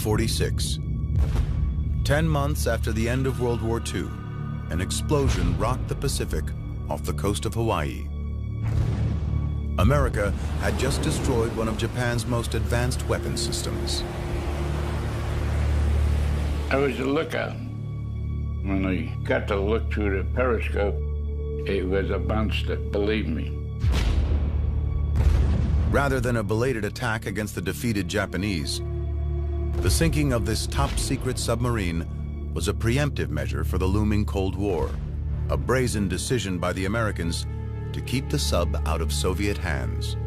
1946. 10 months after the end of World War II, an explosion rocked the Pacific off the coast of Hawaii. America had just destroyed one of Japan's most advanced weapon systems. I was a lookout. When I got to look through the periscope, it was a monster, believe me. Rather than a belated attack against the defeated Japanese, the sinking of this top-secret submarine was a preemptive measure for the looming Cold War, a brazen decision by the Americans to keep the sub out of Soviet hands.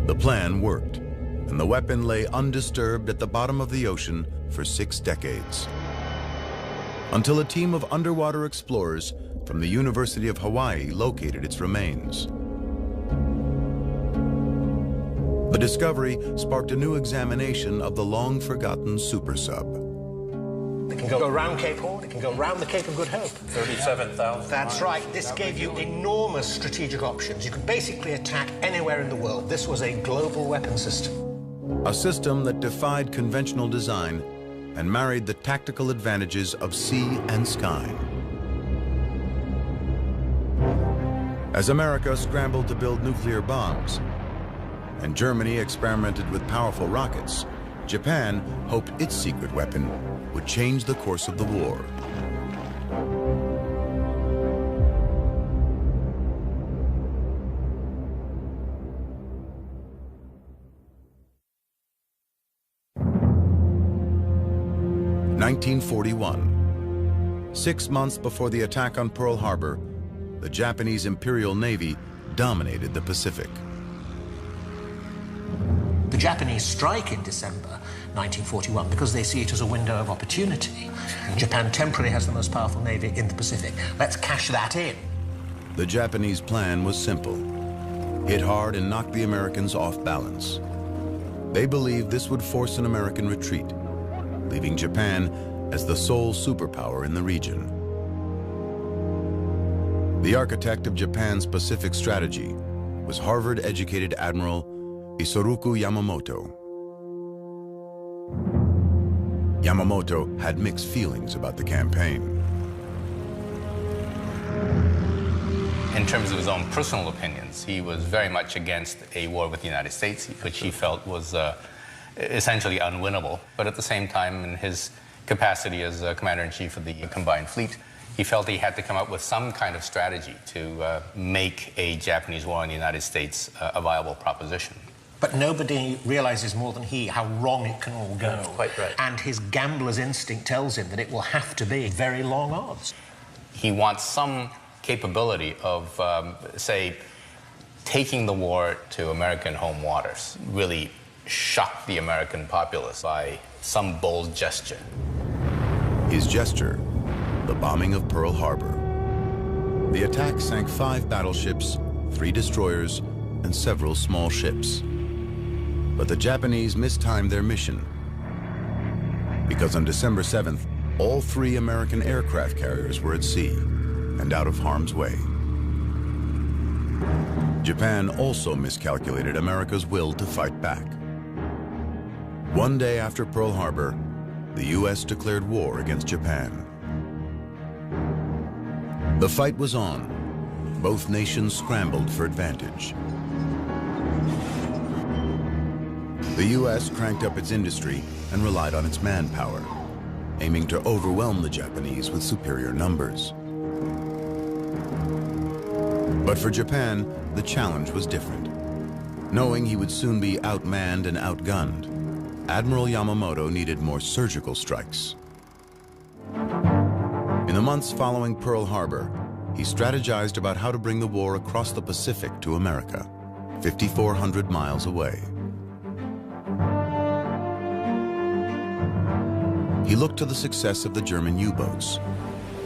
The plan worked, and the weapon lay undisturbed at the bottom of the ocean for 6 decades. Until a team of underwater explorers from the University of Hawaii located its remains. The discovery sparked a new examination of the long-forgotten super sub. It can go around Cape Horn, it can go around the Cape of Good Hope. 37,000 That's right. This gave you enormous strategic options. You could basically attack anywhere in the world. This was a global weapon system. A system that defied conventional design and married the tactical advantages of sea and sky. As America scrambled to build nuclear bombs, and Germany experimented with powerful rockets, Japan hoped its secret weapon would change the course of the war. (1941). 6 months before the attack on Pearl Harbor, the Japanese Imperial Navy dominated the Pacific. The Japanese strike in December 1941 because they see it as a window of opportunity. Japan temporarily has the most powerful navy in the Pacific. Let's cash that in. The Japanese plan was simple. Hit hard and knock the Americans off balance. They believed this would force an American retreat, leaving Japan as the sole superpower in the region. The architect of Japan's Pacific strategy was Harvard-educated Admiral Isoroku Yamamoto. Yamamoto had mixed feelings about the campaign. In terms of his own personal opinions, he was very much against a war with the United States, which he felt was essentially unwinnable. But at the same time, in his capacity as Commander-in-Chief of the Combined Fleet, he felt he had to come up with some kind of strategy to make a Japanese war on the United States a viable proposition. But nobody realizes more than he how wrong it can all go. That's quite right. And his gambler's instinct tells him that it will have to be very long odds. He wants some capability of, say, taking the war to American home waters, really shock the American populace by some bold gesture. His gesture, the bombing of Pearl Harbor. The attack sank 5 battleships, 3 destroyers, and several small ships. But the Japanese mistimed their mission, because on December 7th, all 3 American aircraft carriers were at sea and out of harm's way. Japan also miscalculated America's will to fight back. One day after Pearl Harbor, the U.S. declared war against Japan. The fight was on. Both nations scrambled for advantage. The U.S. cranked up its industry and relied on its manpower, aiming to overwhelm the Japanese with superior numbers. But for Japan, the challenge was different. Knowing he would soon be outmanned and outgunned, Admiral Yamamoto needed more surgical strikes. In the months following Pearl Harbor, he strategized about how to bring the war across the Pacific to America, 5,400 miles away. He looked to the success of the German U-boats,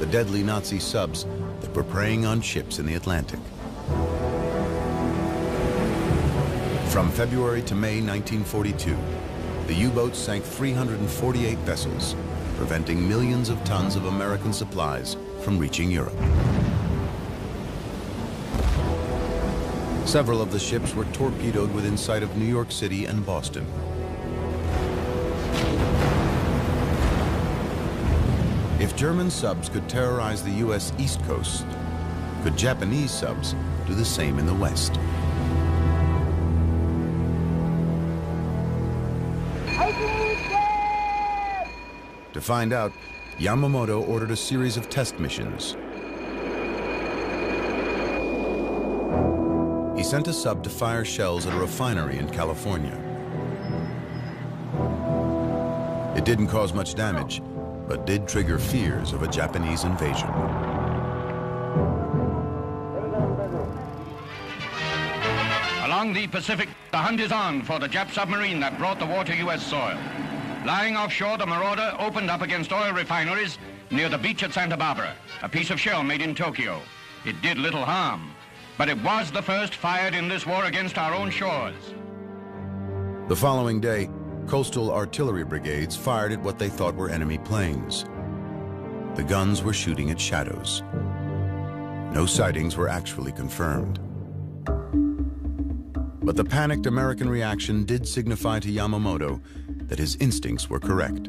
the deadly Nazi subs that were preying on ships in the Atlantic. From February to May 1942, the U-boats sank 348 vessels, preventing millions of tons of American supplies from reaching Europe. Several of the ships were torpedoed within sight of New York City and Boston. If German subs could terrorize the U.S. East Coast, could Japanese subs do the same in the West? To find out, Yamamoto ordered a series of test missions. He sent a sub to fire shells at a refinery in California. It didn't cause much damage, but did trigger fears of a Japanese invasion. Along the Pacific, the hunt is on for the Jap submarine that brought the war to U.S. soil. Lying offshore, the Marauder opened up against oil refineries near the beach at Santa Barbara, a piece of shell made in Tokyo. It did little harm, but it was the first fired in this war against our own shores. The following day, coastal artillery brigades fired at what they thought were enemy planes. The guns were shooting at shadows. No sightings were actually confirmed. But the panicked American reaction did signify to Yamamoto that his instincts were correct.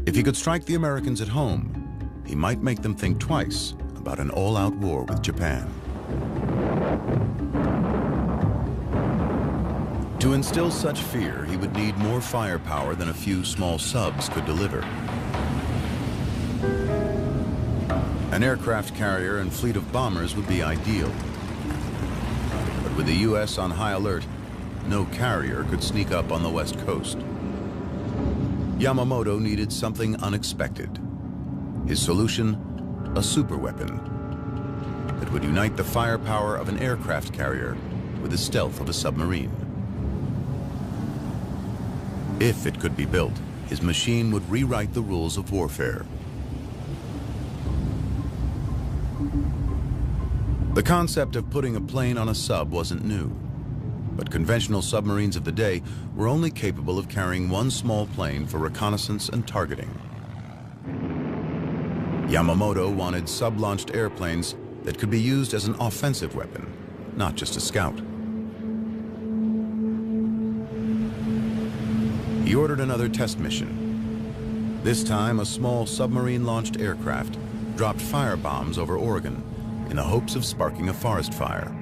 If he could strike the Americans at home, he might make them think twice about an all-out war with Japan. To instill such fear, he would need more firepower than a few small subs could deliver. An aircraft carrier and fleet of bombers would be ideal. But with the U.S. on high alert, no carrier could sneak up on the West Coast. Yamamoto needed something unexpected. His solution, a superweapon that would unite the firepower of an aircraft carrier with the stealth of a submarine. If it could be built, his machine would rewrite the rules of warfare. The concept of putting a plane on a sub wasn't new, but conventional submarines of the day were only capable of carrying one small plane for reconnaissance and targeting. Yamamoto wanted sub-launched airplanes that could be used as an offensive weapon, not just a scout. He ordered another test mission. This time, a small submarine-launched aircraft dropped firebombs over Oregon in the hopes of sparking a forest fire.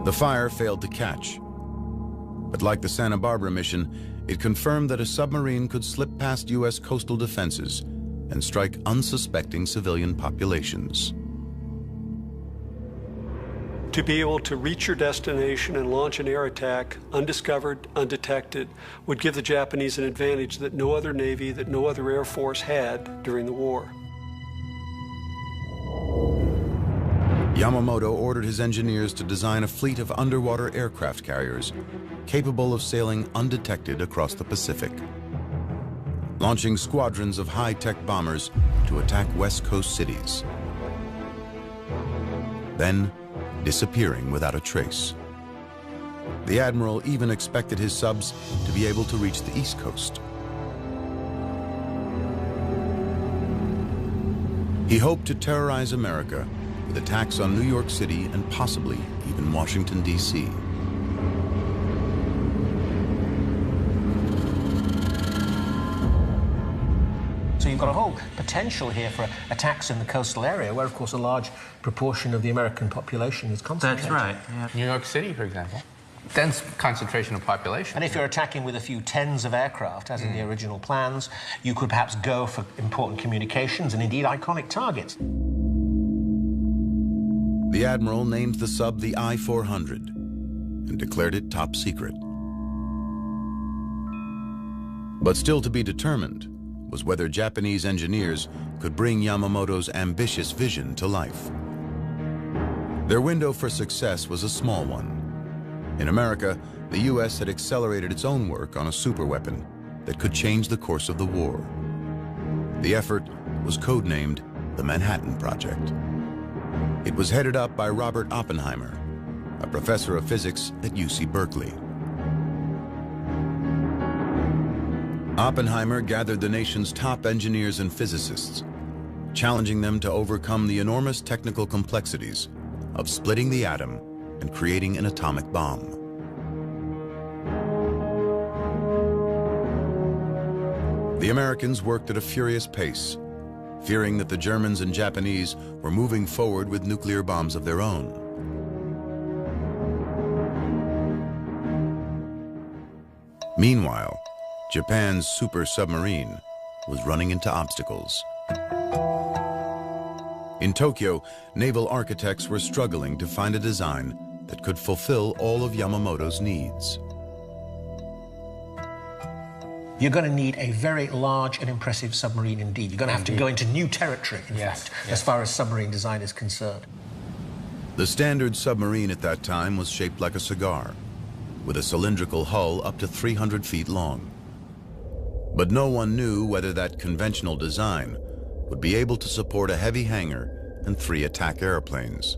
The fire failed to catch, but like the Santa Barbara mission, it confirmed that a submarine could slip past U.S. coastal defenses and strike unsuspecting civilian populations. To be able to reach your destination and launch an air attack undiscovered, undetected, would give the Japanese an advantage that no other Navy, that no other Air Force had during the war. Yamamoto ordered his engineers to design a fleet of underwater aircraft carriers capable of sailing undetected across the Pacific, launching squadrons of high-tech bombers to attack West Coast cities, then disappearing without a trace. The admiral even expected his subs to be able to reach the East Coast. He hoped to terrorize America with attacks on New York City and possibly even Washington, D.C. So you've got a whole potential here for attacks in the coastal area, where, of course, a large proportion of the American population is concentrated. That's right. Yeah. New York City, for example. Dense concentration of population. And if you're attacking with a few tens of aircraft, as in the original plans, you could perhaps go for important communications and indeed iconic targets. The admiral named the sub the I-400 and declared it top secret. But still to be determined was whether Japanese engineers could bring Yamamoto's ambitious vision to life. Their window for success was a small one. In America, the U.S. had accelerated its own work on a superweapon that could change the course of the war. The effort was codenamed the Manhattan Project. It was headed up by Robert Oppenheimer, a professor of physics at UC Berkeley. Oppenheimer gathered the nation's top engineers and physicists, challenging them to overcome the enormous technical complexities of splitting the atom and creating an atomic bomb. The Americans worked at a furious pace, fearing that the Germans and Japanese were moving forward with nuclear bombs of their own. Meanwhile, Japan's super submarine was running into obstacles. In Tokyo, naval architects were struggling to find a design that could fulfill all of Yamamoto's needs. You're going to need a very large and impressive submarine indeed. You're going to have to go into new territory, in fact, as far as submarine design is concerned. The standard submarine at that time was shaped like a cigar, with a cylindrical hull up to 300 feet long. But no one knew whether that conventional design would be able to support a heavy hangar and 3 attack airplanes.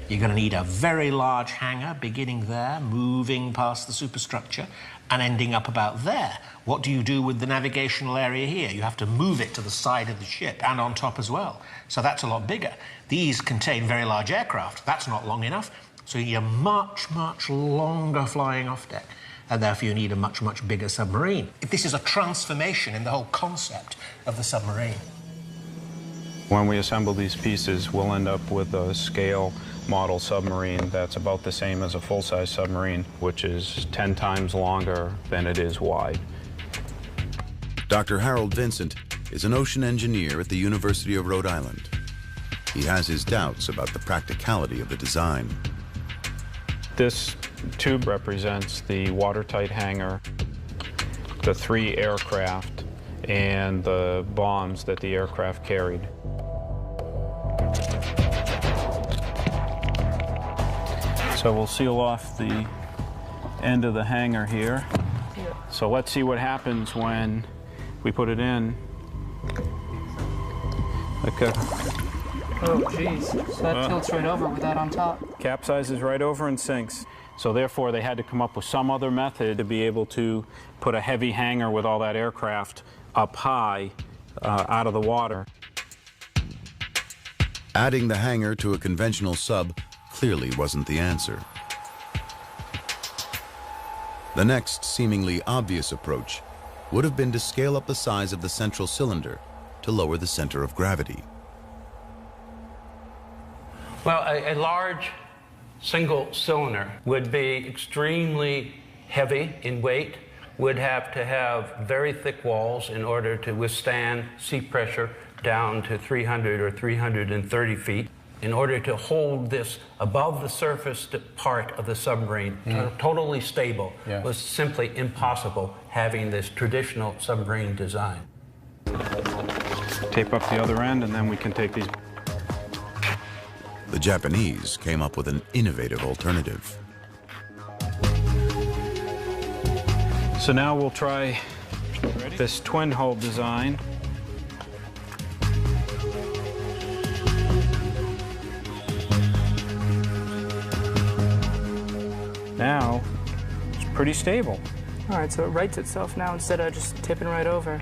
You're going to need a very large hangar beginning there, moving past the superstructure, and ending up about there. What do you do with the navigational area here? You have to move it to the side of the ship and on top as well. So that's a lot bigger. These contain very large aircraft. That's not long enough. So you need a much, much longer flying off deck. And therefore you need a much, much bigger submarine. This is a transformation in the whole concept of the submarine. When we assemble these pieces, we'll end up with a scale model submarine that's about the same as a full-size submarine, which is 10 times longer than it is wide. Dr. Harold Vincent is an ocean engineer at the University of Rhode Island. He has his doubts about the practicality of the design. This tube represents the watertight hangar, the 3 aircraft, and the bombs that the aircraft carried. So we'll seal off the end of the hangar here. So let's see what happens when we put it in. Okay. Oh, geez. So that tilts right over with that on top. Capsizes right over and sinks. So therefore, they had to come up with some other method to be able to put a heavy hangar with all that aircraft up high out of the water. Adding the hangar to a conventional sub clearly wasn't the answer. The next seemingly obvious approach would have been to scale up the size of the central cylinder to lower the center of gravity. Well, a large single cylinder would be extremely heavy in weight, would have to have very thick walls in order to withstand sea pressure down to 300 or 330 feet. In order to hold this above the surface part of the submarine, totally stable, was simply impossible having this traditional submarine design. Tape up the other end, and then we can take these. The Japanese came up with an innovative alternative. So now we'll try this twin hull design. Now, it's pretty stable. All right, so it rights itself now instead of just tipping right over.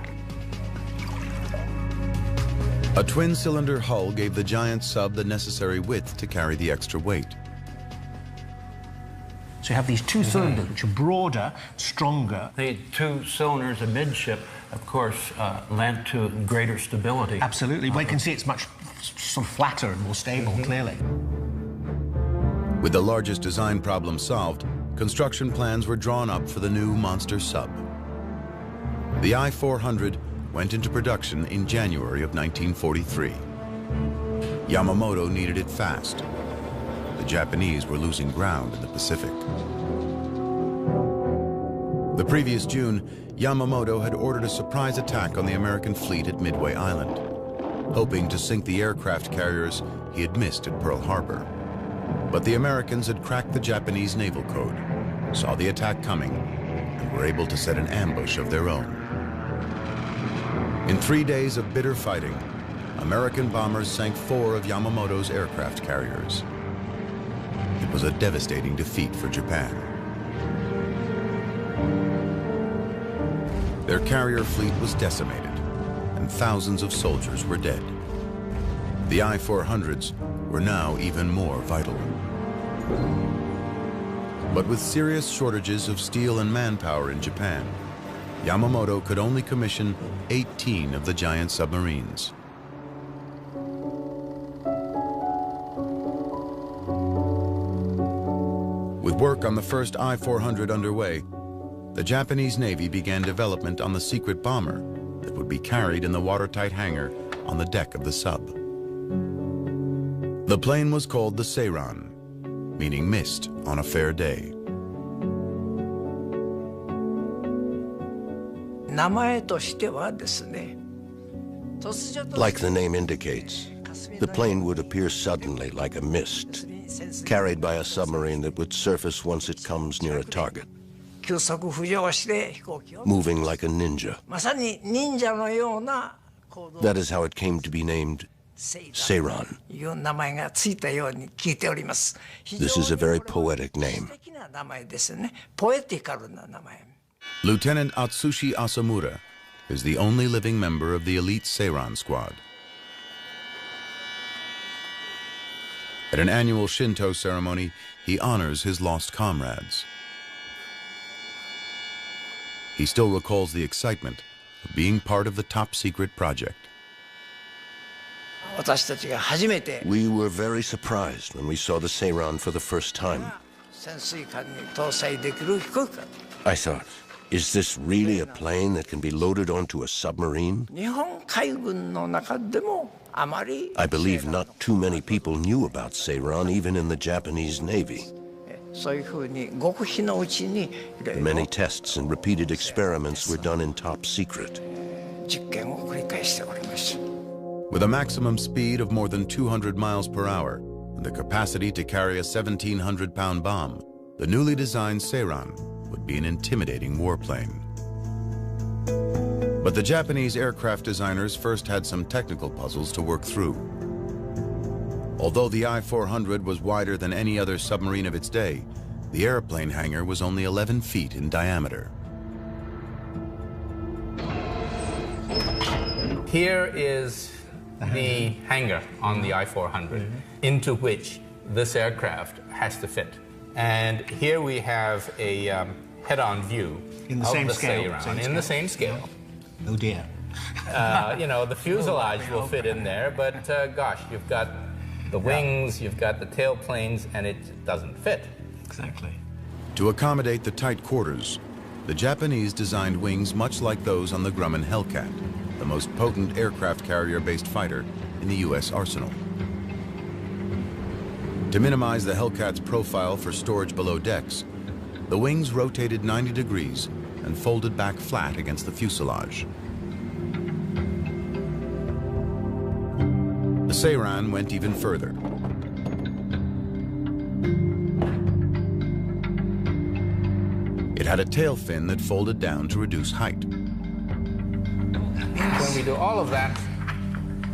A twin-cylinder hull gave the giant sub the necessary width to carry the extra weight. So you have these 2 cylinders, which are broader, stronger. The 2 cylinders amidship, of course, lent to greater stability. Absolutely. But you can see it's much sort of flatter and more stable, clearly. With the largest design problem solved, construction plans were drawn up for the new monster sub. The I-400 went into production in January of 1943. Yamamoto needed it fast. The Japanese were losing ground in the Pacific. The previous June, Yamamoto had ordered a surprise attack on the American fleet at Midway Island, hoping to sink the aircraft carriers he had missed at Pearl Harbor. But the Americans had cracked the Japanese naval code, saw the attack coming, and were able to set an ambush of their own. In 3 days of bitter fighting, American bombers sank 4 of Yamamoto's aircraft carriers. It was a devastating defeat for Japan. Their carrier fleet was decimated, and thousands of soldiers were dead. The I-400s were now even more vital. But with serious shortages of steel and manpower in Japan, Yamamoto could only commission 18 of the giant submarines. With work on the first I-400 underway, the Japanese Navy began development on the secret bomber that would be carried in the watertight hangar on the deck of the sub. The plane was called the Seiran, meaning mist on a fair day. Like the name indicates, the plane would appear suddenly like a mist, carried by a submarine that would surface once it comes near a target, moving like a ninja. That is how it came to be named Seiran. This is a very poetic name. Lieutenant Atsushi Asamura is the only living member of the elite Seiran squad. At an annual Shinto ceremony, he honors his lost comrades. He still recalls the excitement of being part of the top-secret project. We were very surprised when we saw the Seiran for the first time. I thought, is this really a plane that can be loaded onto a submarine? I believe not too many people knew about Seiran, even in the Japanese Navy. Many tests and repeated experiments were done in top secret. With a maximum speed of more than 200 miles per hour and the capacity to carry a 1,700-pound bomb, the newly designed Seiran would be an intimidating warplane. But the Japanese aircraft designers first had some technical puzzles to work through. Although the I-400 was wider than any other submarine of its day, the airplane hangar was only 11 feet in diameter. Here is the hangar on the I-400 into which this aircraft has to fit. And here we have a head-on view in the of same the scale, Seiran, the same scale. Oh dear. You know, the fuselage will fit in there, but gosh, you've got the wings, you've got the tail planes, and it doesn't fit. Exactly. To accommodate the tight quarters, the Japanese designed wings much like those on the Grumman Hellcat, the most potent aircraft carrier-based fighter in the U.S. arsenal. To minimize the Hellcat's profile for storage below decks, the wings rotated 90 degrees and folded back flat against the fuselage. The Seiran went even further. It had a tail fin that folded down to reduce height. When we do all of that,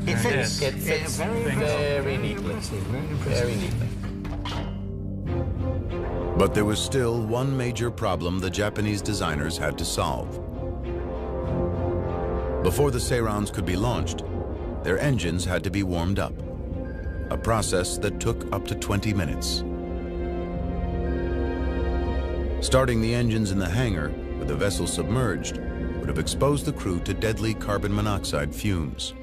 it fits very neatly. Very neatly. But there was still one major problem the Japanese designers had to solve. Before the Seirans could be launched, their engines had to be warmed up, a process that took up to 20 minutes. Starting the engines in the hangar with the vessel submerged would have exposed the crew to deadly carbon monoxide fumes.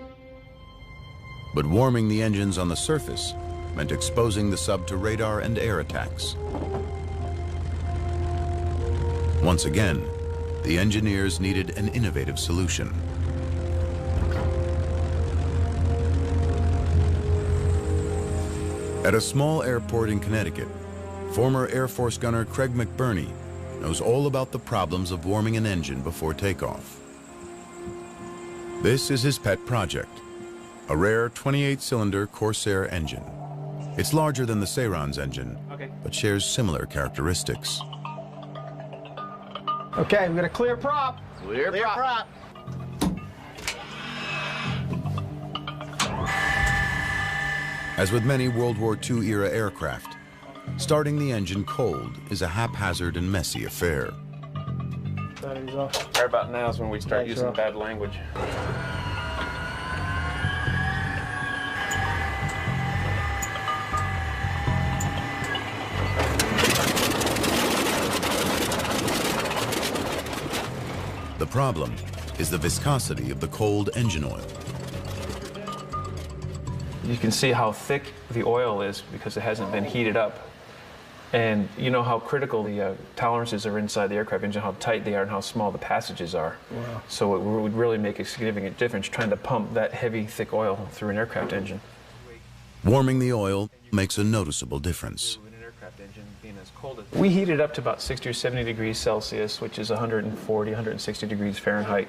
But warming the engines on the surface meant exposing the sub to radar and air attacks. Once again, the engineers needed an innovative solution. At a small airport in Connecticut, former Air Force gunner Craig McBurney knows all about the problems of warming an engine before takeoff. This is his pet project, a rare 28-cylinder Corsair engine. It's larger than the Seiran's engine, but shares similar characteristics. Okay, we've got a clear prop. Clear prop. As with many World War II era aircraft, starting the engine cold is a haphazard and messy affair. Right about now is when we start using bad language. The problem is the viscosity of the cold engine oil. You can see how thick the oil is because it hasn't been heated up. And you know how critical the tolerances are inside the aircraft engine, how tight they are and how small the passages are. Wow. So it would really make a significant difference trying to pump that heavy, thick oil through an aircraft engine. Warming the oil makes a noticeable difference. We heat it up to about 60 or 70 degrees Celsius, which is 140, 160 degrees Fahrenheit.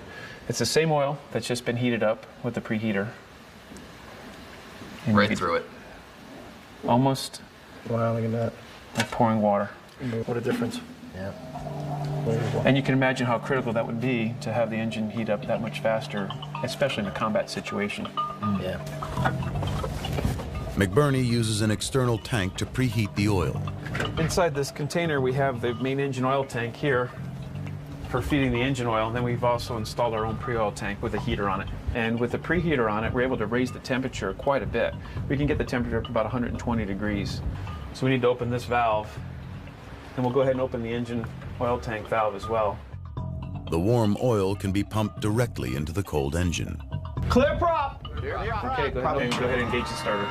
It's the same oil that's just been heated up with the preheater. And right through it. Almost. Wow, look at that. Like pouring water. What a difference. Yeah. And you can imagine how critical that would be to have the engine heat up that much faster, especially in a combat situation. Yeah. McBurney uses an external tank to preheat the oil. Inside this container, we have the main engine oil tank here for feeding the engine oil. And then we've also installed our own pre-oil tank with a heater on it. And with the preheater on it, we're able to raise the temperature quite a bit. We can get the temperature up to about 120 degrees. So we need to open this valve, and we'll go ahead and open the engine oil tank valve as well. The warm oil can be pumped directly into the cold engine. Clear prop! Okay, go ahead and engage the starter.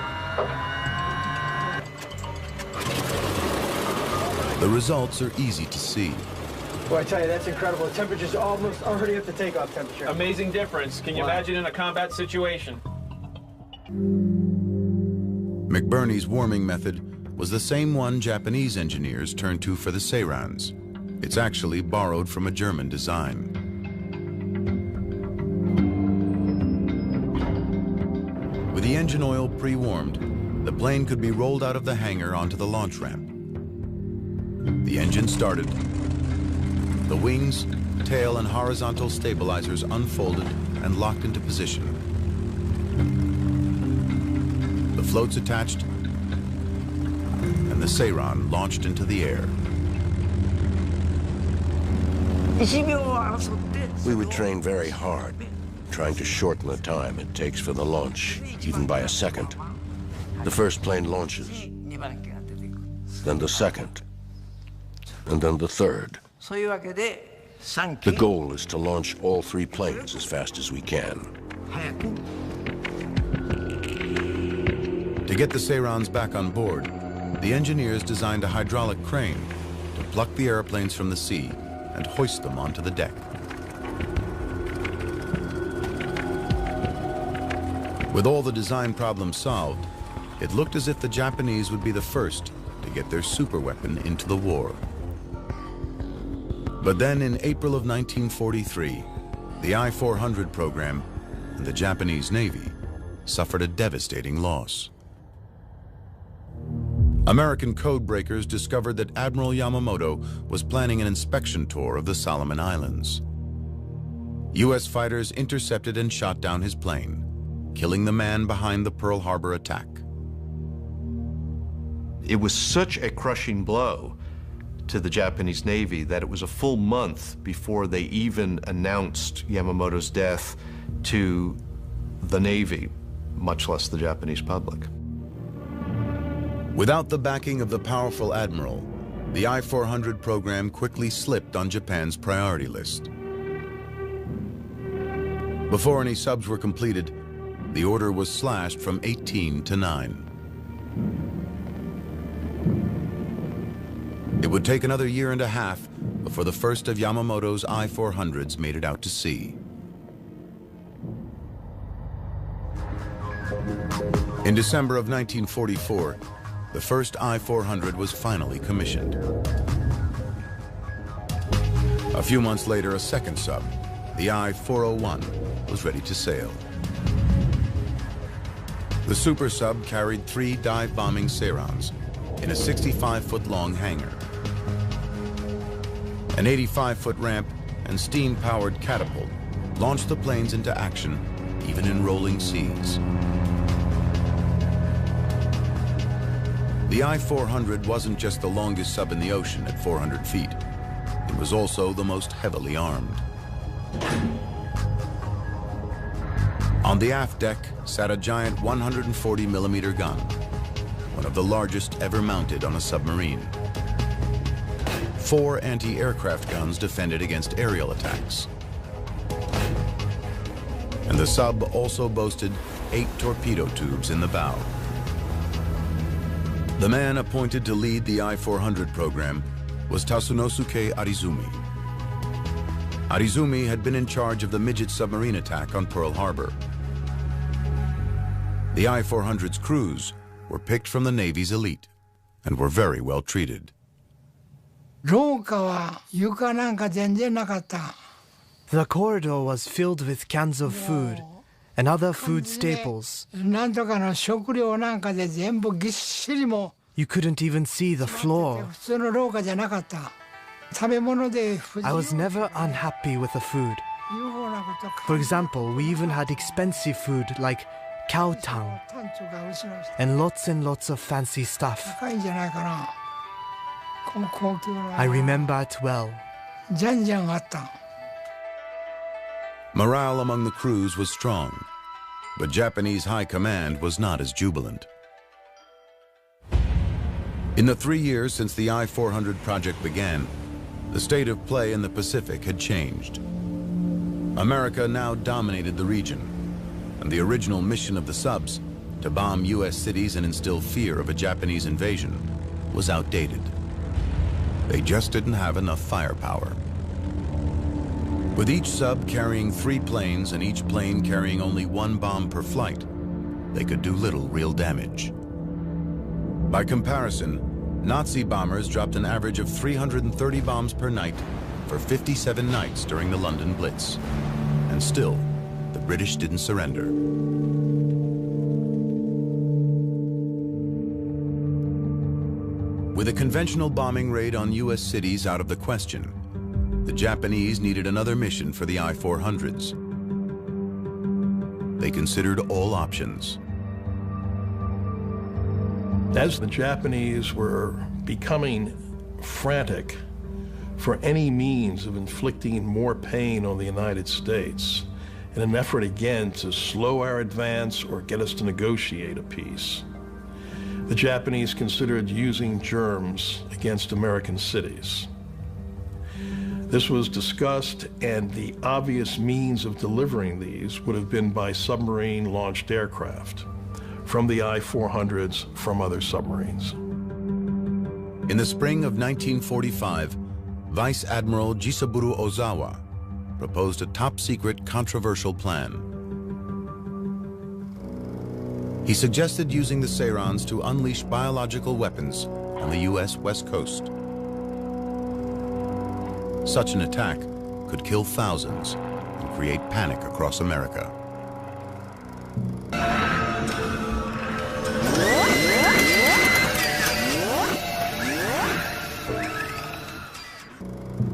The results are easy to see. Boy, I tell you, that's incredible. The temperature's almost already at the takeoff temperature. Amazing difference. Can you imagine in a combat situation? McBurney's warming method was the same one Japanese engineers turned to for the Seirans. It's actually borrowed from a German design. With the engine oil pre-warmed, the plane could be rolled out of the hangar onto the launch ramp. The engine started. The wings, tail, and horizontal stabilizers unfolded and locked into position. The floats attached, and the Seiran launched into the air. We would train very hard, trying to shorten the time it takes for the launch, even by a second. The first plane launches, then the second, and then the third. The goal is to launch all three planes as fast as we can. To get the Seirans back on board, the engineers designed a hydraulic crane to pluck the airplanes from the sea and hoist them onto the deck. With all the design problems solved, it looked as if the Japanese would be the first to get their superweapon into the war. But then in April of 1943, the I-400 program and the Japanese Navy suffered a devastating loss. American code breakers discovered that Admiral Yamamoto was planning an inspection tour of the Solomon Islands. U.S. fighters intercepted and shot down his plane, killing the man behind the Pearl Harbor attack. It was such a crushing blow to the Japanese Navy that it was a full month before they even announced Yamamoto's death to the Navy, much less the Japanese public. Without the backing of the powerful admiral, the I-400 program quickly slipped on Japan's priority list. Before any subs were completed, the order was slashed from 18 to 9. It would take another year and a half before the first of Yamamoto's I-400s made it out to sea. In December of 1944, the first I-400 was finally commissioned. A few months later, a second sub, the I-401, was ready to sail. The super sub carried 3 dive-bombing Seirans in a 65-foot-long hangar. An 85-foot ramp and steam-powered catapult launched the planes into action, even in rolling seas. The I-400 wasn't just the longest sub in the ocean at 400 feet. It was also the most heavily armed. On the aft deck sat a giant 140-millimeter gun, one of the largest ever mounted on a submarine. 4 anti-aircraft guns defended against aerial attacks. And the sub also boasted 8 torpedo tubes in the bow. The man appointed to lead the I-400 program was Tasunosuke Arizumi. Arizumi had been in charge of the midget submarine attack on Pearl Harbor. The I-400's crews were picked from the Navy's elite and were very well treated. The corridor was filled with cans of food and other food staples. You couldn't even see the floor. I was never unhappy with the food. For example, we even had expensive food like cow tongue and lots of fancy stuff. I remember it well. Morale among the crews was strong, but Japanese high command was not as jubilant. In the 3 years since the I-400 project began, the state of play in the Pacific had changed. America now dominated the region, and the original mission of the subs, to bomb U.S. cities and instill fear of a Japanese invasion, was outdated. They just didn't have enough firepower. With each sub carrying 3 planes and each plane carrying only 1 bomb per flight, they could do little real damage. By comparison, Nazi bombers dropped an average of 330 bombs per night for 57 nights during the London Blitz. And still, the British didn't surrender. With a conventional bombing raid on U.S. cities out of the question, the Japanese needed another mission for the I-400s. They considered all options. As the Japanese were becoming frantic for any means of inflicting more pain on the United States, in an effort again to slow our advance or get us to negotiate a peace, the Japanese considered using germs against American cities. This was discussed, and the obvious means of delivering these would have been by submarine-launched aircraft, from the I-400s, from other submarines. In the spring of 1945, Vice Admiral Jisaburo Ozawa proposed a top-secret, controversial plan. He suggested using the Seirans to unleash biological weapons on the U.S. West Coast. Such an attack could kill thousands and create panic across America.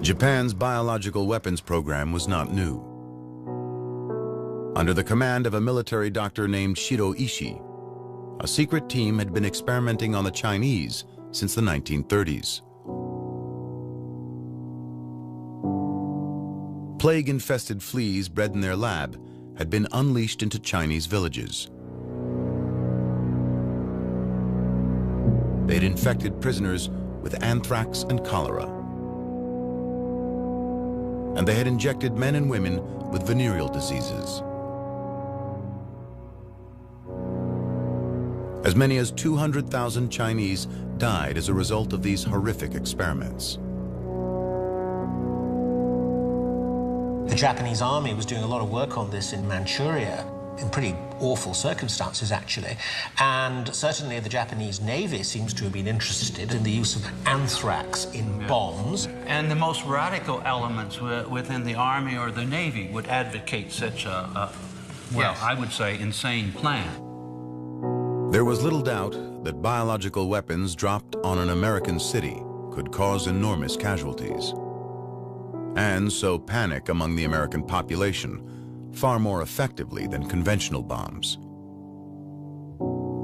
Japan's biological weapons program was not new. Under the command of a military doctor named Shiro Ishii, a secret team had been experimenting on the Chinese since the 1930s. Plague-infested fleas bred in their lab had been unleashed into Chinese villages. They'd infected prisoners with anthrax and cholera. And they had injected men and women with venereal diseases. As many as 200,000 Chinese died as a result of these horrific experiments. The Japanese army was doing a lot of work on this in Manchuria, in pretty awful circumstances, actually. And certainly the Japanese Navy seems to have been interested in the use of anthrax in bombs. And the most radical elements within the Army or the Navy would advocate such a I would say, insane plan. There was little doubt that biological weapons dropped on an American city could cause enormous casualties. And sow panic among the American population far more effectively than conventional bombs.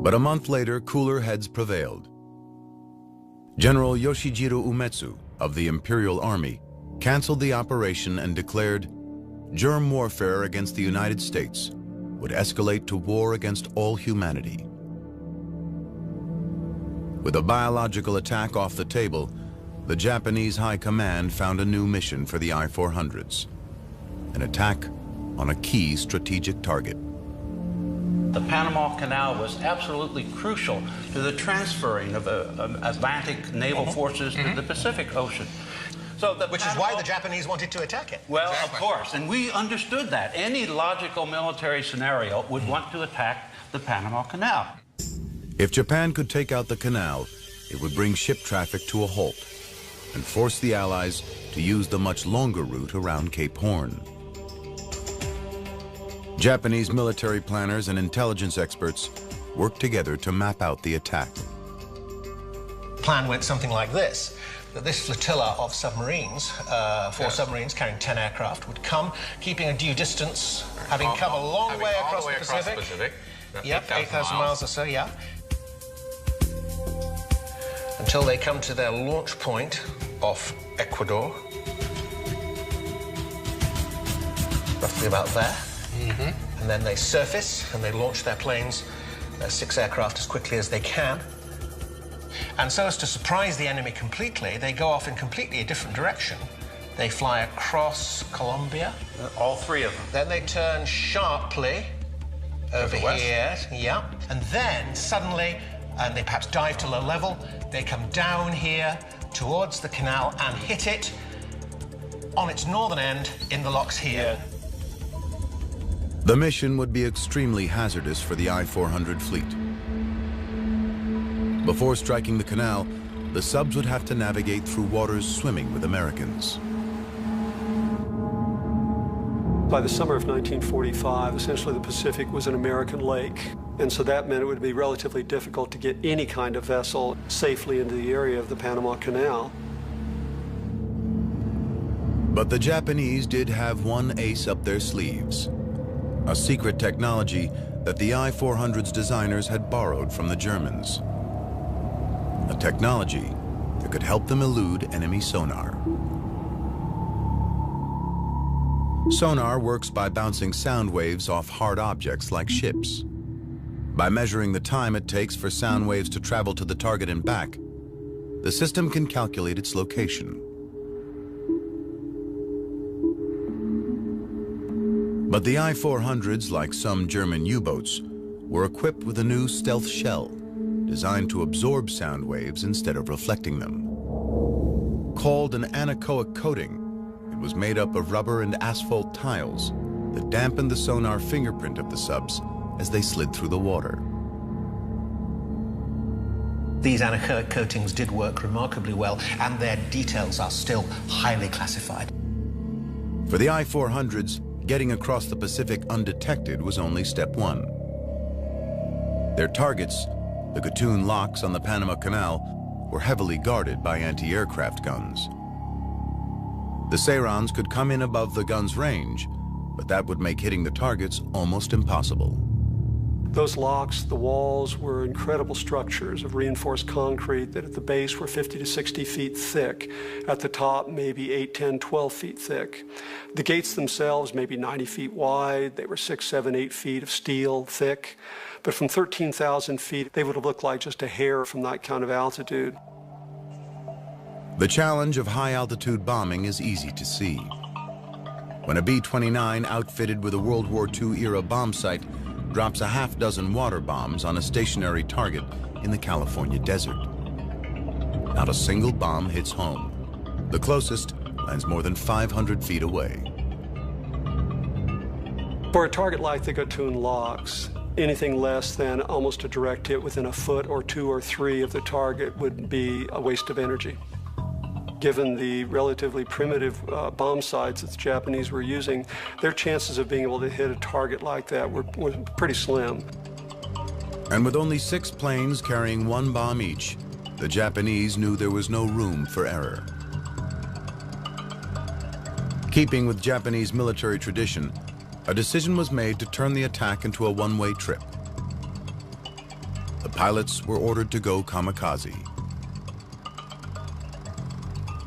But a month later, cooler heads prevailed. General Yoshijiro Umetsu of the Imperial Army canceled the operation and declared germ warfare against the United States would escalate to war against all humanity. With a biological attack off the table, the Japanese High Command found a new mission for the I-400s, an attack on a key strategic target. The Panama Canal was absolutely crucial to the transferring of Atlantic naval forces to the Pacific Ocean. So Which is why the Japanese wanted to attack it. Well, of course, and we understood that. Any logical military scenario would want to attack the Panama Canal. If Japan could take out the canal, it would bring ship traffic to a halt and force the Allies to use the much longer route around Cape Horn. Japanese military planners and intelligence experts worked together to map out the attack. The plan went something like this, that this flotilla of submarines, four submarines carrying 10 aircraft, would come, keeping a due distance, having come a long way across the Pacific. Yep, 8,000 miles or so, yeah. Until they come to their launch point off Ecuador. Roughly about there. And then they surface and they launch their planes, 6 aircraft, as quickly as they can. And so as to surprise the enemy completely, they go off in completely a different direction. They fly across Colombia. All 3 of them. Then they turn sharply over here. Yeah. And then suddenly, and they perhaps dive to low level, they come down here towards the canal and hit it on its northern end in the locks here. The mission would be extremely hazardous for the I-400 fleet. Before striking the canal, the subs would have to navigate through waters swimming with Americans. By the summer of 1945, essentially the Pacific was an American lake, and so that meant it would be relatively difficult to get any kind of vessel safely into the area of the Panama Canal. But the Japanese did have one ace up their sleeves, a secret technology that the I-400's designers had borrowed from the Germans. A technology that could help them elude enemy sonar. Sonar works by bouncing sound waves off hard objects like ships. By measuring the time it takes for sound waves to travel to the target and back, the system can calculate its location. But the I-400s, like some German U-boats, were equipped with a new stealth shell designed to absorb sound waves instead of reflecting them. Called an anechoic coating, it was made up of rubber and asphalt tiles that dampened the sonar fingerprint of the subs as they slid through the water. These anechoic coatings did work remarkably well, and their details are still highly classified. For the I-400s, getting across the Pacific undetected was only step 1. Their targets, the Gatun locks on the Panama Canal, were heavily guarded by anti-aircraft guns. The Sairons could come in above the gun's range, but that would make hitting the targets almost impossible. Those locks, the walls, were incredible structures of reinforced concrete that at the base were 50 to 60 feet thick. At the top, maybe 8, 10, 12 feet thick. The gates themselves, maybe 90 feet wide. They were 6, 7, 8 feet of steel thick. But from 13,000 feet, they would have looked like just a hair from that kind of altitude. The challenge of high-altitude bombing is easy to see. When a B-29 outfitted with a World War II-era bomb sight drops a half-dozen water bombs on a stationary target in the California desert. Not a single bomb hits home. The closest lands more than 500 feet away. For a target like the Gatun locks, anything less than almost a direct hit within a foot or 2 or 3 of the target would be a waste of energy. Given the relatively primitive bomb sights that the Japanese were using, their chances of being able to hit a target like that were pretty slim. And with only 6 planes carrying 1 bomb each, the Japanese knew there was no room for error. Keeping with Japanese military tradition, a decision was made to turn the attack into a one-way trip. The pilots were ordered to go kamikaze.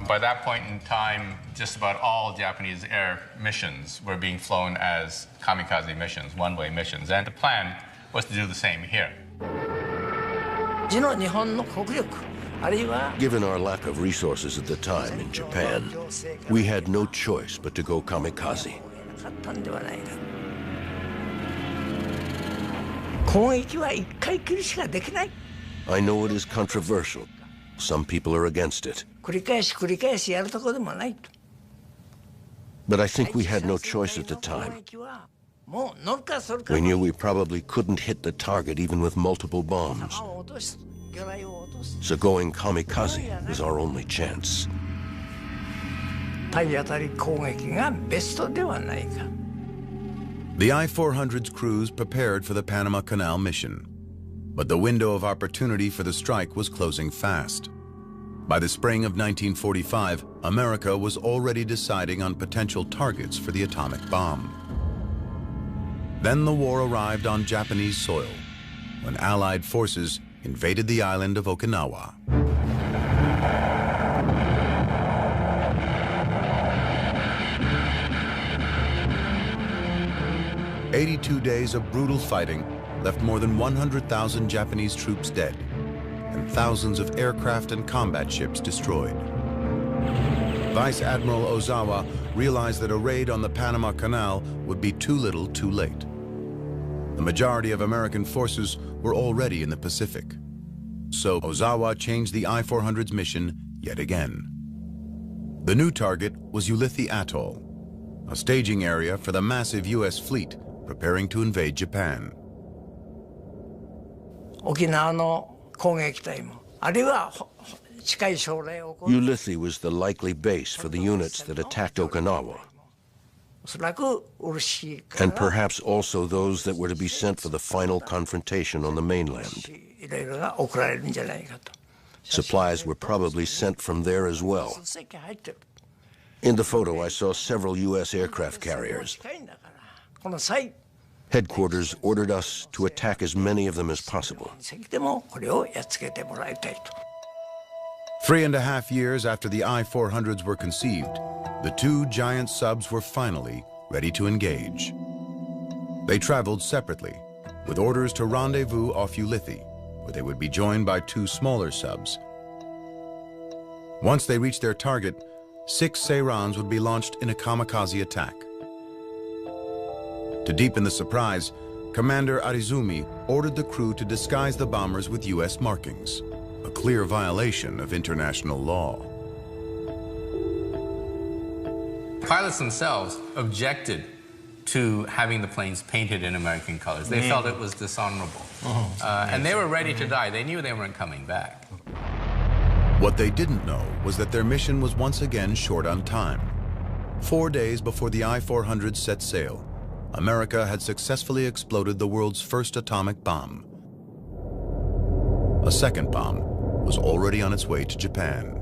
By that point in time, just about all Japanese air missions were being flown as kamikaze missions, one-way missions, and the plan was to do the same here. Given our lack of resources at the time in Japan, we had no choice but to go kamikaze. I know it is controversial. Some people are against it. But I think we had no choice at the time. We knew we probably couldn't hit the target even with multiple bombs. So going kamikaze was our only chance. The I-400's crews prepared for the Panama Canal mission, but the window of opportunity for the strike was closing fast. By the spring of 1945, America was already deciding on potential targets for the atomic bomb. Then the war arrived on Japanese soil, when Allied forces invaded the island of Okinawa. 82 days of brutal fighting left more than 100,000 Japanese troops dead and thousands of aircraft and combat ships destroyed. Vice Admiral Ozawa realized that a raid on the Panama Canal would be too little too late. The majority of American forces were already in the Pacific. So Ozawa changed the I-400's mission yet again. The new target was Ulithi Atoll, a staging area for the massive U.S. fleet preparing to invade Japan. Ulithi was the likely base for the units that attacked Okinawa, and perhaps also those that were to be sent for the final confrontation on the mainland. Supplies were probably sent from there as well. In the photo, I saw several U.S. aircraft carriers. Headquarters ordered us to attack as many of them as possible. 3.5 years after the I-400s were conceived, the two giant subs were finally ready to engage. They traveled separately, with orders to rendezvous off Ulithi, where they would be joined by two smaller subs. Once they reached their target, 6 Seirans would be launched in a kamikaze attack. To deepen the surprise, Commander Arizumi ordered the crew to disguise the bombers with U.S. markings, a clear violation of international law. Pilots themselves objected to having the planes painted in American colors. They felt it was dishonorable. And they were ready to die. They knew they weren't coming back. What they didn't know was that their mission was once again short on time. 4 days before the I-400 set sail, America had successfully exploded the world's first atomic bomb. A second bomb was already on its way to Japan.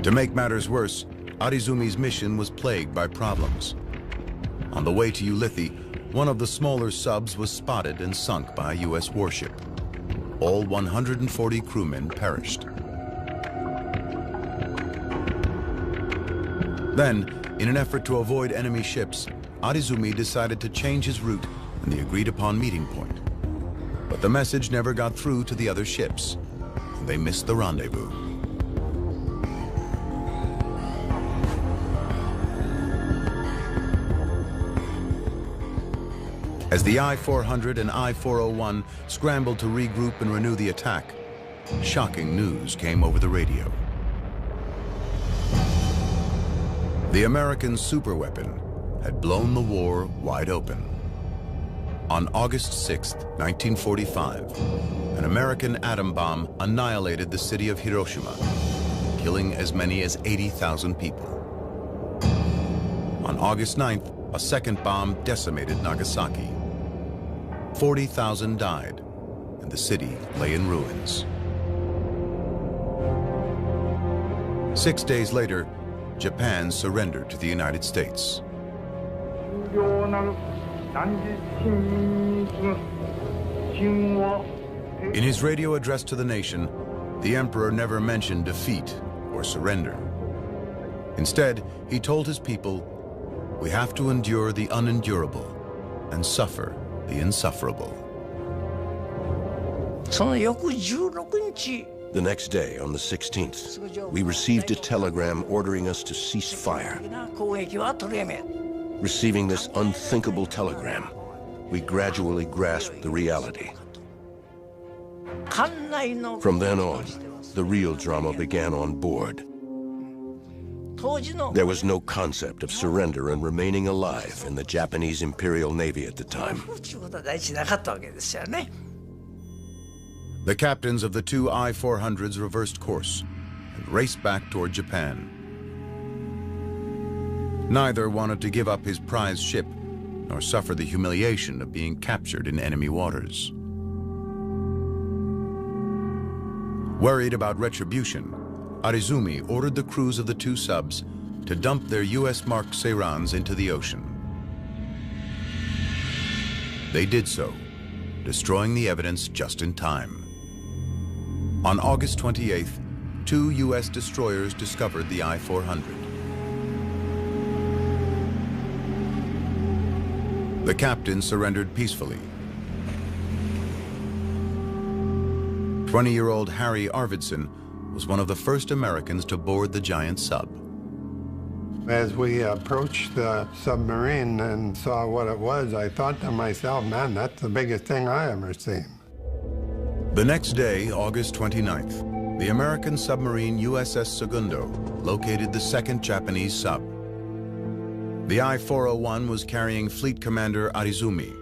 To make matters worse, Arizumi's mission was plagued by problems. On the way to Ulithi, one of the smaller subs was spotted and sunk by a U.S. warship. All 140 crewmen perished. Then, in an effort to avoid enemy ships, Arizumi decided to change his route and the agreed-upon meeting point. But the message never got through to the other ships, and they missed the rendezvous. As the I-400 and I-401 scrambled to regroup and renew the attack, shocking news came over the radio. The American superweapon had blown the war wide open. On August 6, 1945, an American atom bomb annihilated the city of Hiroshima, killing as many as 80,000 people. On August 9th, a second bomb decimated Nagasaki. 40,000 died, and the city lay in ruins. 6 days later, Japan surrendered to the United States. In his radio address to the nation, the emperor never mentioned defeat or surrender. Instead, he told his people, "We have to endure the unendurable and suffer the insufferable." The next day, on the 16th, we received a telegram ordering us to cease fire. Receiving this unthinkable telegram, we gradually grasped the reality. From then on, the real drama began on board. There was no concept of surrender and remaining alive in the Japanese Imperial Navy at the time. The captains of the two I-400s reversed course and raced back toward Japan. Neither wanted to give up his prize ship nor suffer the humiliation of being captured in enemy waters. Worried about retribution, Arizumi ordered the crews of the two subs to dump their U.S.-marked Seirans into the ocean. They did so, destroying the evidence just in time. On August 28th, two U.S. destroyers discovered the I-400. The captain surrendered peacefully. 20-year-old Harry Arvidsson was one of the first Americans to board the giant sub. As we approached the submarine and saw what it was, I thought to myself, man, that's the biggest thing I ever seen. The next day, August 29th, the American submarine USS Segundo located the second Japanese sub. The I-401 was carrying Fleet Commander Arizumi,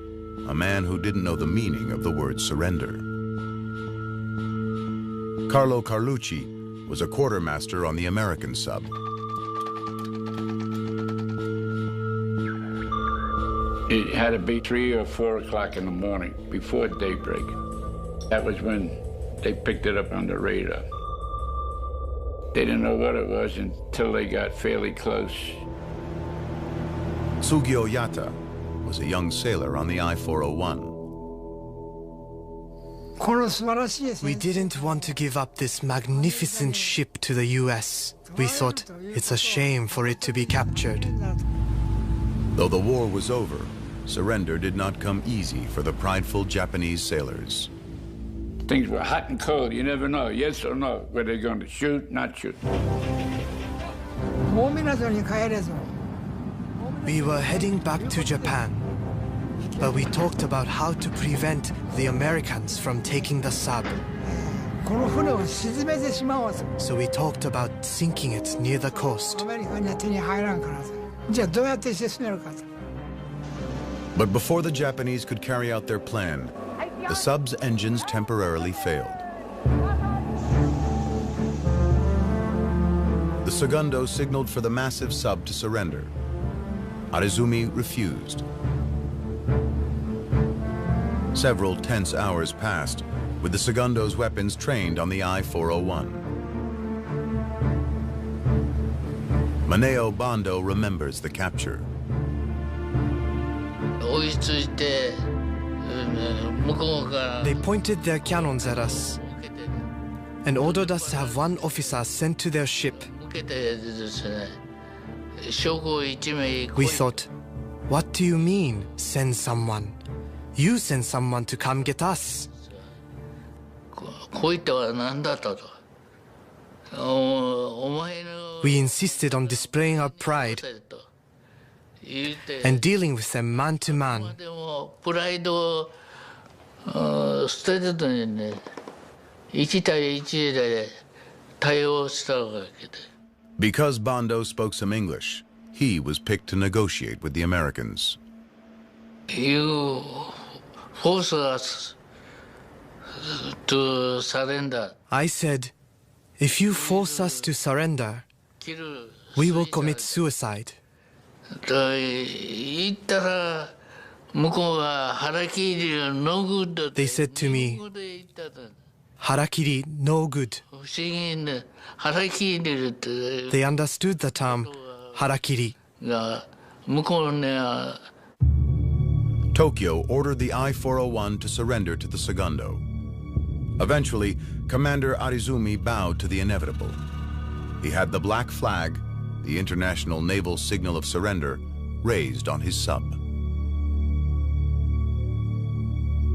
a man who didn't know the meaning of the word surrender. Carlo Carlucci was a quartermaster on the American sub. It had to be 3 or 4 o'clock in the morning, before daybreak. That was when they picked it up on the radar. They didn't know what it was until they got fairly close. Sugio Yata was a young sailor on the I-401. We didn't want to give up this magnificent ship to the US. We thought it's a shame for it to be captured. Though the war was over, surrender did not come easy for the prideful Japanese sailors. Things were hot and cold. You never know, yes or no, were they going to shoot, not shoot. We were heading back to Japan, but we talked about how to prevent the Americans from taking the sub. So we talked about sinking it near the coast. But before the Japanese could carry out their plan, the sub's engines temporarily failed. The Segundo signaled for the massive sub to surrender. Arizumi refused. Several tense hours passed, with the Segundo's weapons trained on the I-401. Maneo Bando remembers the capture. They pointed their cannons at us and ordered us to have one officer sent to their ship. We thought, what do you mean, send someone? You send someone to come get us. We insisted on displaying our pride and dealing with them man to man. Because Bando spoke some English, he was picked to negotiate with the Americans. You force us to surrender. I said, if you force us to surrender, we will commit suicide. They said to me, harakiri, no good. They understood the term harakiri. Tokyo ordered the I-401 to surrender to the Segundo. Eventually, Commander Arizumi bowed to the inevitable. He had the black flag, the international naval signal of surrender, raised on his sub.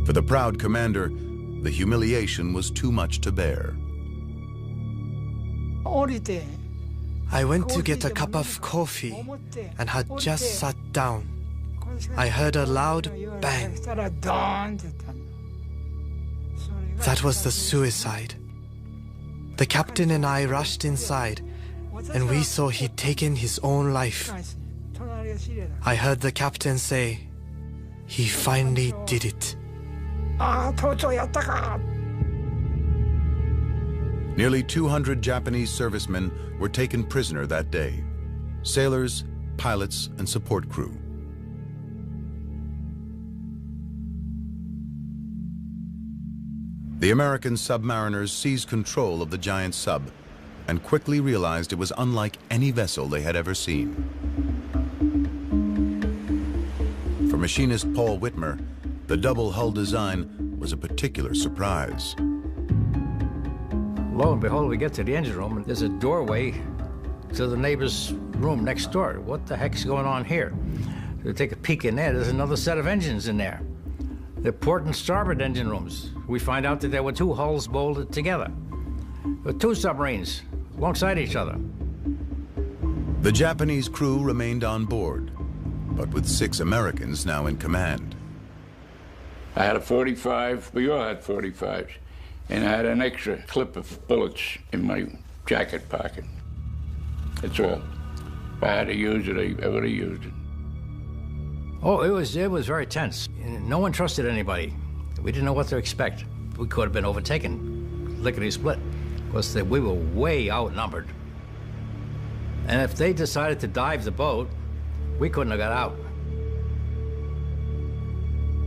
For the proud commander, the humiliation was too much to bear. I went to get a cup of coffee and had just sat down. I heard a loud bang. That was the suicide. The captain and I rushed inside, and we saw he'd taken his own life. I heard the captain say, he finally did it. Nearly 200 Japanese servicemen were taken prisoner that day. Sailors, pilots, and support crew. The American submariners seized control of the giant sub and quickly realized it was unlike any vessel they had ever seen. For machinist Paul Whitmer, the double hull design was a particular surprise. Lo and behold, we get to the engine room, and there's a doorway to the neighbor's room next door. What the heck's going on here? We take a peek in there, there's another set of engines in there. The port and starboard engine rooms. We find out that there were two hulls bolted together. There were two submarines alongside each other. The Japanese crew remained on board, but with 6 Americans now in command. I had a 45, we all had 45s, and I had an extra clip of bullets in my jacket pocket. That's all. If I had to use it, I would have used it. Oh, it was very tense. No one trusted anybody. We didn't know what to expect. We could have been overtaken, lickety-split, because we were way outnumbered. And if they decided to dive the boat, we couldn't have got out.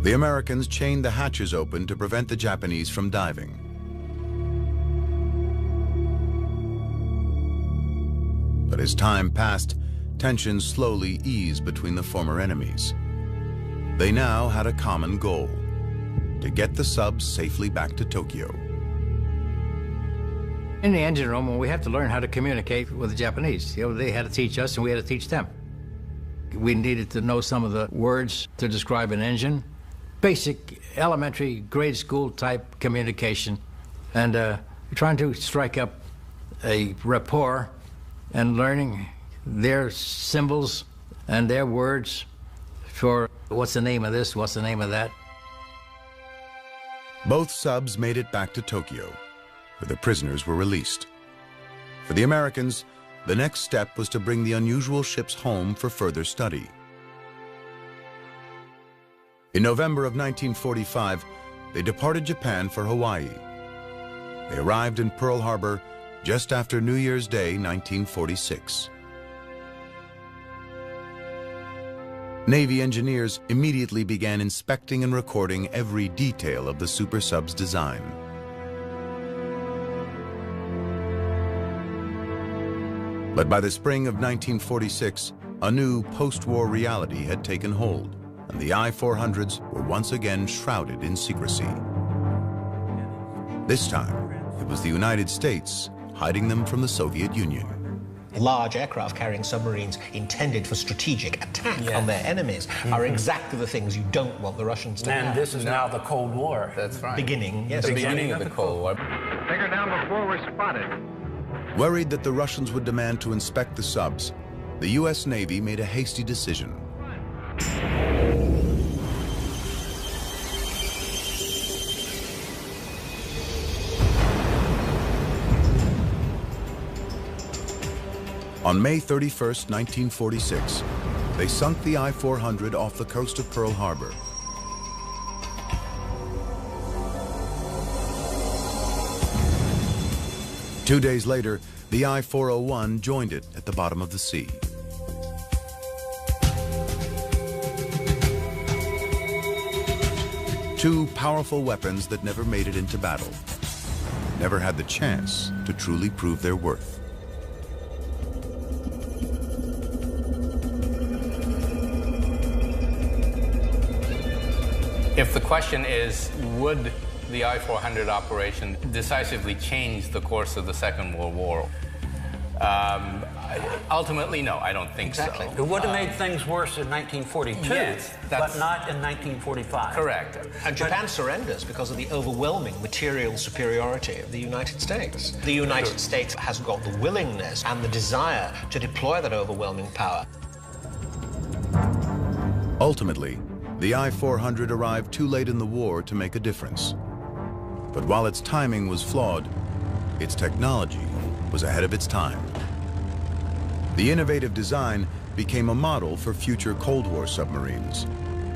The Americans chained the hatches open to prevent the Japanese from diving. But as time passed, tensions slowly eased between the former enemies. They now had a common goal: to get the subs safely back to Tokyo. In the engine room, we had to learn how to communicate with the Japanese. You know, they had to teach us, and we had to teach them. We needed to know some of the words to describe an engine. Basic, elementary, grade school type communication. And trying to strike up a rapport and learning their symbols and their words for what's the name of this, what's the name of that. Both subs made it back to Tokyo, where the prisoners were released. For the Americans, the next step was to bring the unusual ships home for further study. In November of 1945, they departed Japan for Hawaii. They arrived in Pearl Harbor just after New Year's Day, 1946. Navy engineers immediately began inspecting and recording every detail of the super sub's design. But by the spring of 1946, a new post-war reality had taken hold, and the I-400s were once again shrouded in secrecy. This time, it was the United States hiding them from the Soviet Union. Large aircraft-carrying submarines intended for strategic attack on their enemies are exactly the things you don't want the Russians to have. And this is now the Cold War. That's right. Beginning, yes. The beginning of the Cold War. Take her down before we're spotted. Worried that the Russians would demand to inspect the subs, the U.S. Navy made a hasty decision. On May 31st, 1946, they sunk the I-400 off the coast of Pearl Harbor. Two days later, the I-401 joined it at the bottom of the sea. Two powerful weapons that never made it into battle, never had the chance to truly prove their worth. If the question is, would the I-400 operation decisively change the course of the Second World War? Ultimately, no, I don't think so. It would have made things worse in 1942, yes, but not in 1945. Correct. And Japan surrenders because of the overwhelming material superiority of the United States. The United States has got the willingness and the desire to deploy that overwhelming power. Ultimately, the I-400 arrived too late in the war to make a difference. But while its timing was flawed, its technology was ahead of its time. The innovative design became a model for future Cold War submarines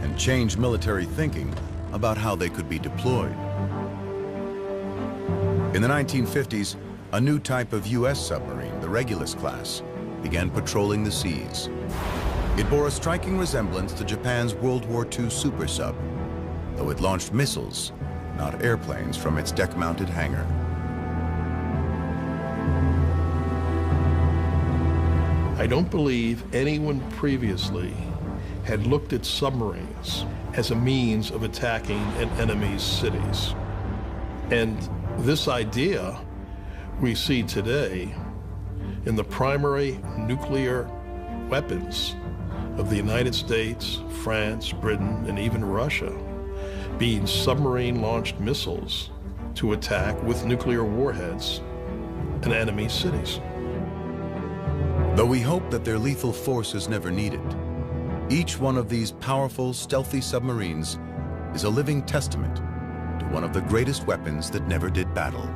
and changed military thinking about how they could be deployed. In the 1950s, a new type of U.S. submarine, the Regulus class, began patrolling the seas. It bore a striking resemblance to Japan's World War II super sub, though it launched missiles, not airplanes, from its deck-mounted hangar. I don't believe anyone previously had looked at submarines as a means of attacking an enemy's cities. And this idea we see today in the primary nuclear weapons of the United States, France, Britain, and even Russia, being submarine-launched missiles to attack with nuclear warheads an enemy's cities. Though we hope that their lethal force is never needed, each one of these powerful, stealthy submarines is a living testament to one of the greatest weapons that never did battle.